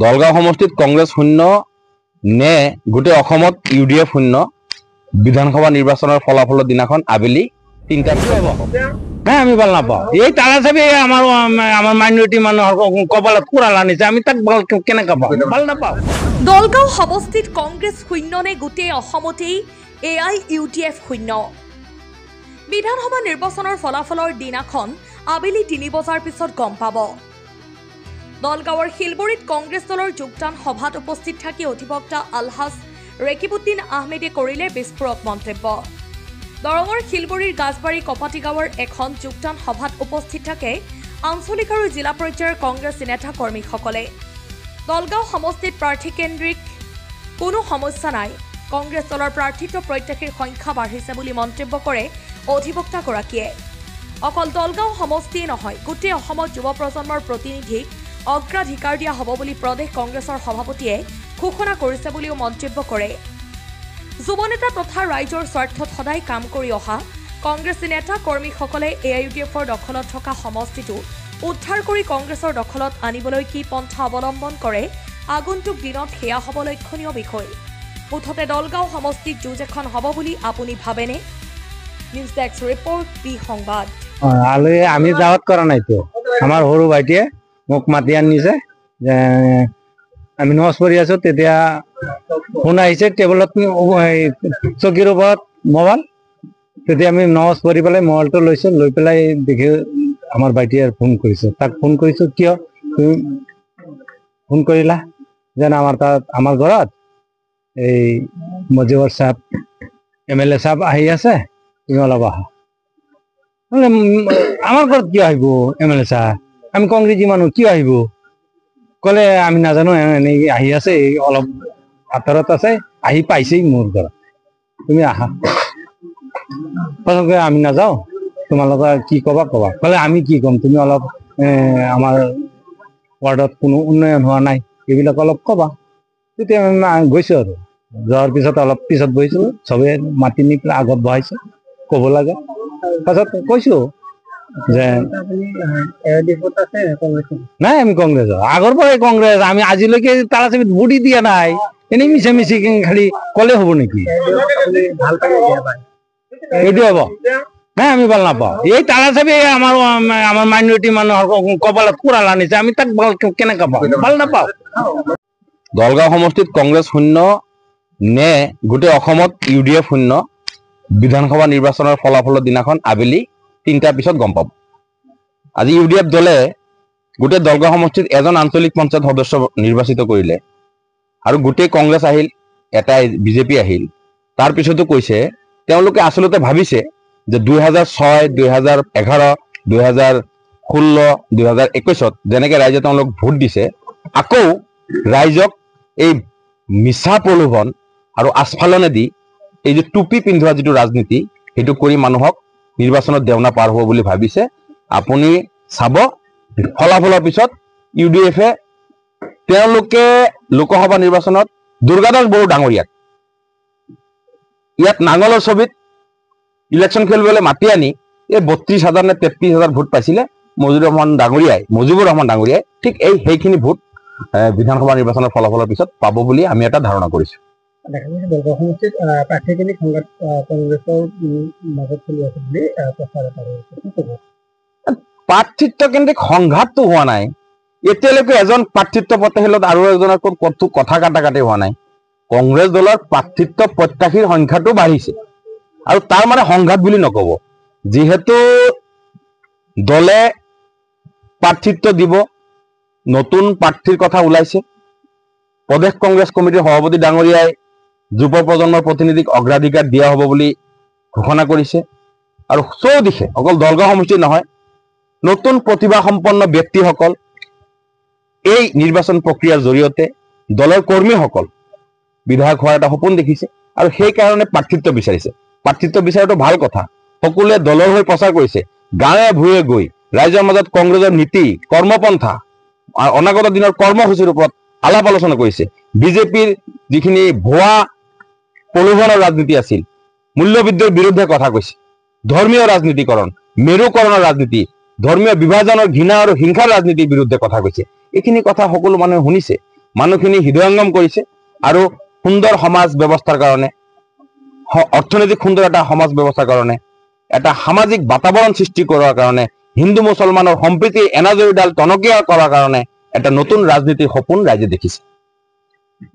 দলগাঁও সমষ্টিত কংগ্ৰেছ শূন্য নে গোটেই অসমত UDF শূন্য বিধানসভা নিৰ্বাচনৰ ফলাফলৰ দিনাখন আবেলি 3টা নাই আমি ভাল নাপাওঁ এই তাৰা চাবি আমাৰ মাইনৰিটি মানুহৰ কপালত কুৰাল আনিছে আমি তাক কেনেকৈ পাওঁ ভাল নাপাওঁ দলগাঁও সমষ্টিত কংগ্ৰেছ শূন্য নে গোটেই অসমতেই AIUDF শূন্য বিধানসভা নিৰ্বাচনৰ ফলাফলৰ দিনাখন আবেলি 3 বজাৰ পিছত গম পাব দলগাঁৱৰ শিলবৰীত কংগ্ৰেছ দলৰ যোগদান সভাত উপস্থিত থাকি অধিবক্তা আলহাজ ৰেকিবুদ্দিন আহমেদে কৰিলে বিস্ফোৰক মন্তব্য দৰঙৰ শিলবৰীৰ গাজবাৰী কপাটি গাঁৱৰ এখন যোগদান সভাত উপস্থিত থাকে আঞ্চলিক আৰু জিলা পৰ্যায়ৰ কংগ্ৰেছ নেতা কৰ্মীসকলে দলগাঁও সমষ্টিত প্ৰাৰ্থী কেন্দ্ৰিক কোনো সমস্যা নাই কংগ্ৰেছ দলৰ প্ৰাৰ্থিত্ব প্ৰত্যাশীৰ সংখ্যা বাঢ়িছে বুলি মন্তব্য কৰে অধিবক্তাগৰাকীয়ে অকল দলগাঁও সমষ্টিয়ে নহয় গোটেই অসমত যুৱ প্ৰজন্মৰ প্ৰতিনিধিক অগ্ৰাধিকাৰ দিয়া হ'ব বুলি প্ৰদেশ কংগ্ৰেছৰ সভাপতিয়ে ঘোষণা কৰিছে বুলিও মন্তব্য কৰে যুৱ নেতা তথা ৰাইজৰ স্বাৰ্থত সদায় কাম কৰি অহা কংগ্ৰেছী নেতা কৰ্মীসকলে AIUDFৰ দখলত থকা সমষ্টিটো উদ্ধাৰ কৰি কংগ্ৰেছৰ দখলত আনিবলৈ কি পন্থা অৱলম্বন কৰে আগন্তুক দিনত সেয়া হ'ব লক্ষণীয় বিষয় মুঠতে দলগাঁও সমষ্টিত যুঁজ এখন হ'ব বুলি আপুনি ভাবেনে নিউজ ডেস্ক ৰিপৰ্ট বি সংবাদ আমি দাওয়াত কৰা নাইতো আমাৰ সৰু ভাইটিয়ে মোক মাতি আনিছে যে আমি নজ পঢ়ি আছো তেতিয়া ফোন আহিছে টেবুলত চকীৰ ওপৰত মোবাইল তেতিয়া আমি নজ পঢ়ি পেলাই মোবাইলটো লৈছো লৈ পেলাই দেখি আমাৰ ভাইটিয়ে ফোন কৰিছে তাক ফোন কৰিছো কিয় তুমি ফোন কৰিলা যেন আমাৰ ঘৰত এই মজিবৰ সাহেব MLA সাহেব আহি আছে তুমি অলপ আহা আমাৰ ঘৰত কিয় আহিব MLA সাহেব আমি কংগ্ৰেছী মানুহ কিয় আহিব কলে আমি নাজানো এনেই আহি আছে অলপ আঁতৰত আছে আহি পাইছেই মোৰ ঘৰত তুমি আহা পাছতকৈ আমি নাযাওঁ তোমালোকে কি কবা কলে আমি কি ক'ম তুমি অলপ আমাৰ ৱাৰ্ডত কোনো উন্নয়ন হোৱা নাই এইবিলাক অলপ কবা তেতিয়া গৈছো আৰু যোৱাৰ পিছত অলপ পিছত বহিছো চবে মাতি নি পেলাই আগত বহাইছে ক'ব লাগে পাছত কৈছো যে নাই আমি কংগ্ৰেছৰ আগৰ পৰাই কংগ্ৰেছ আমি আজিলৈকে তাৰাচাবিত ভোটই দিয়া নাই এনেই মিছা মিছি খালি কলে হ'ব নেকি এইটো হ'ব নাই আমি ভাল নাপাওঁ এই তাৰাচাবি আমাৰ মাইনৰিটি মানুহৰ কপালত কুৰাল আনিছে আমি তাক কেনেকৈ পাওঁ ভাল নাপাওঁ দলগাঁও সমষ্টিত কংগ্ৰেছ শূন্য নে গোটেই অসমত UDF শূন্য বিধানসভা নিৰ্বাচনৰ ফলাফলৰ দিনাখন আবেলি 3টাৰ পিছত গম পাব আজি UDF দলে গোটেই দলগাঁও সমষ্টিত এজন আঞ্চলিক পঞ্চায়ত সদস্য নিৰ্বাচিত কৰিলে আৰু গোটেই কংগ্ৰেছ আহিল এটাই BJP আহিল তাৰ পিছতো কৈছে তেওঁলোকে আচলতে ভাবিছে যে 2006 2011 2016 2021ত যেনেকৈ ৰাইজে তেওঁলোক ভোট দিছে আকৌ ৰাইজক এই মিছা প্ৰলোভন আৰু আস্ফালনে দি এই যে টুপি পিন্ধোৱা যিটো ৰাজনীতি সেইটো কৰি মানুহক নিৰ্বাচনত দেওনা পাৰ হ'ব বুলি ভাবিছে আপুনি চাব ফলাফলৰ পিছত UDF-এ তেওঁলোকে লোকসভা নিৰ্বাচনত দুৰ্গাদাস বড়ো ডাঙৰীয়াক ইয়াত নাঙলৰ ছবিত ইলেকশ্যন খেলিবলৈ মাতি আনি এই 32,000 নে 33,000 ভোট পাইছিলে মুজিবুৰ ৰহমান ডাঙৰীয়াই ঠিক সেইখিনি ভোট বিধানসভা নিৰ্বাচনৰ ফলাফলৰ পিছত পাব বুলি আমি এটা ধাৰণা কৰিছো প্ৰাৰ্থিত্ব কেন্দ্ৰিক সংঘাতটো হোৱা নাই এতিয়ালৈকে এজন প্ৰাৰ্থিত্ব প্ৰত্যাশীলত আৰু এজনৰ ক'তো কথা কাটাকাটি হোৱা নাই কংগ্ৰেছ দলৰ প্ৰাৰ্থিত্ব প্ৰত্যাশীৰ সংখ্যাটো বাঢ়িছে আৰু তাৰ মানে সংঘাত বুলি নকব যিহেতু দলে প্ৰাৰ্থিত্ব দিব নতুন প্ৰাৰ্থীৰ কথা ওলাইছে প্ৰদেশ কংগ্ৰেছ কমিটিৰ সভাপতি ডাঙৰীয়াই যুৱ প্ৰজন্মৰ প্ৰতিনিধিক অগ্ৰাধিকাৰ দিয়া হ'ব বুলি ঘোষণা কৰিছে আৰু চৌদিশে অকল দলগাঁও সমষ্টি নহয় নতুন প্ৰতিভা সম্পন্ন ব্যক্তিসকল এই নিৰ্বাচন প্ৰক্ৰিয়াৰ জৰিয়তে দলৰ কৰ্মীসকল বিধায়ক হোৱাৰ এটা সপোন দেখিছে আৰু সেই কাৰণে প্ৰাৰ্থিত্ব বিচাৰিছে প্ৰাৰ্থিত্ব বিচাৰাটো ভাল কথা সকলোৱে দলৰ হৈ প্ৰচাৰ কৰিছে গাঁৱে ভূঞে গৈ ৰাইজৰ মাজত কংগ্ৰেছৰ নীতি কৰ্মপন্থা অনাগত দিনৰ কৰ্মসূচীৰ ওপৰত আলাপ আলোচনা কৰিছে বিজেপিৰ যিখিনি ভুৱা প্ৰলোভনৰ ৰাজনীতি আছিল মূল্যবৃদ্ধিৰ বিৰুদ্ধে কথা কৈছে ধৰ্মীয় ৰাজনীতিকৰণ মেৰুকৰণৰ ৰাজনীতি ধৰ্মীয় বিভাজনৰ ঘৃণা আৰু হিংসাৰ ৰাজনীতিৰ বিৰুদ্ধে কথা কৈছে এইখিনি কথা সকলো মানুহে শুনিছে মানুহখিনি হৃদয়ঙ্গম কৰিছে আৰু সুন্দৰ সমাজ ব্যৱস্থাৰ কাৰণে, অৰ্থনৈতিক সুন্দৰ এটা সমাজ ব্যৱস্থাৰ কাৰণে, এটা সামাজিক বাতাবৰণ সৃষ্টি কৰাৰ কাৰণে, হিন্দু মুছলমানৰ সম্প্ৰীতিৰ এনাজৰীডাল টনকিয়াল কৰাৰ কাৰণে এটা নতুন ৰাজনীতিৰ সপোন ৰাইজে দেখিছে।